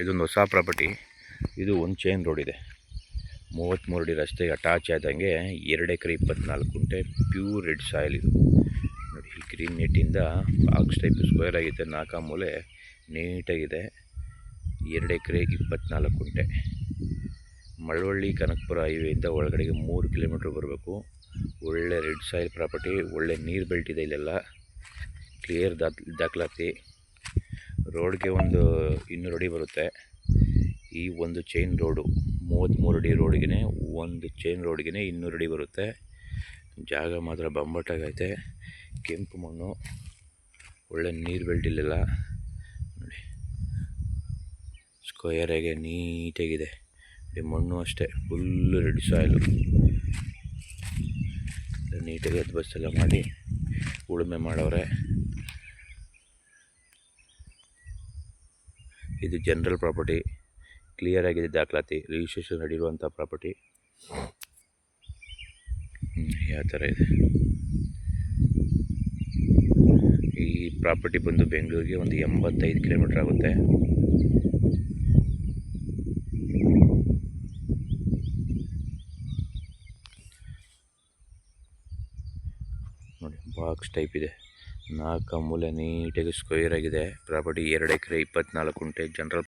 ಇದೊಂದು ಹೊಸ ಪ್ರಾಪರ್ಟಿ. ಇದು ಒಂದು ಚೈನ್ ರೋಡ್ ಇದೆ, 33 ಅಡಿ ರಸ್ತೆಗೆ ಅಟ್ಯಾಚ್ ಆದಂಗೆ 2 ಎಕರೆ 24 ಗುಂಟೆ ಪ್ಯೂರ್ ರೆಡ್ ಸಾಯಿಲ್. ಇದು ನೋಡಿ, ಈ ಗ್ರೀನ್ ನೆಟ್ಟಿಂದ ಬಾಕ್ಸ್ ಟೈಪ್ ಸ್ಕ್ವೇರ್ ಆಗಿದೆ, 4 ಮೂಲೆ ನೀಟಾಗಿದೆ. 2 ಎಕರೆ 24 ಗುಂಟೆ. ಮಳವಳ್ಳಿ ಕನಕಪುರ ಹೈವೇಯಿಂದ ಒಳಗಡೆಗೆ 3 ಕಿಲೋಮೀಟ್ರ್ ಬರಬೇಕು. ಒಳ್ಳೆ ರೆಡ್ ಸಾಯಿಲ್ ಪ್ರಾಪರ್ಟಿ, ಒಳ್ಳೆ ನೀರು ಬೆಲ್ಟ್ ಇದೆ ಇಲ್ಲೆಲ್ಲ. ಕ್ಲಿಯರ್ ದಾಖಲಾತಿ. ರೋಡ್ಗೆ ಒಂದು 200 ಅಡಿ ಬರುತ್ತೆ. ಈ ಒಂದು ಚೈನ್ ರೋಡು 33 ಅಡಿ ರೋಡ್ಗೆ, ಒಂದು ಚೈನ್ ರೋಡ್ಗೆ 200 ಅಡಿ ಬರುತ್ತೆ. ಜಾಗ ಮಾತ್ರ ಬಂಬಟ್ಟಾಗೈತೆ. ಕೆಂಪು ಮಣ್ಣು, ಒಳ್ಳೆ ನೀರು ಬೆಲ್ಟ್ ಇಲ್ಲೆಲ್ಲ ನೋಡಿ. ಸ್ಕ್ವೇರಾಗೆ ನೀಟಾಗಿದೆ. ಮಣ್ಣು ಅಷ್ಟೇ ಫುಲ್ಲು ರೆಡ್ ಸಾಯಿಲು. ನೀಟಾಗಿ ಬಸ್ ಎಲ್ಲ ಮಾಡಿ ಉಳುಮೆ ಮಾಡವ್ರೆ. ಇದು ಜನರಲ್ ಪ್ರಾಪರ್ಟಿ, ಕ್ಲಿಯರ್ ಆಗಿದೆ ದಾಖಲಾತಿ, ರಿಜಿಸ್ಟ್ರೇಷನ್ ನಡೆಯುವಂಥ ಪ್ರಾಪರ್ಟಿ. ಯಾವ ಥರ ಇದೆ ಈ ಪ್ರಾಪರ್ಟಿ ಬಂದು ಬೆಂಗಳೂರಿಗೆ ಒಂದು 85 ಕಿಲೋಮೀಟ್ರ್ ಆಗುತ್ತೆ. ನೋಡಿ, ಬಾಕ್ಸ್ ಟೈಪ್ ಇದೆ, 4 ಮೂಲೆ ನೀಟಾಗಿ ಸ್ಕ್ವೇರ್ ಆಗಿದೆ. ಪ್ರಾಪರ್ಟಿ 2 ಎಕರೆ 24 ಗುಂಟೆ ಜನರಲ್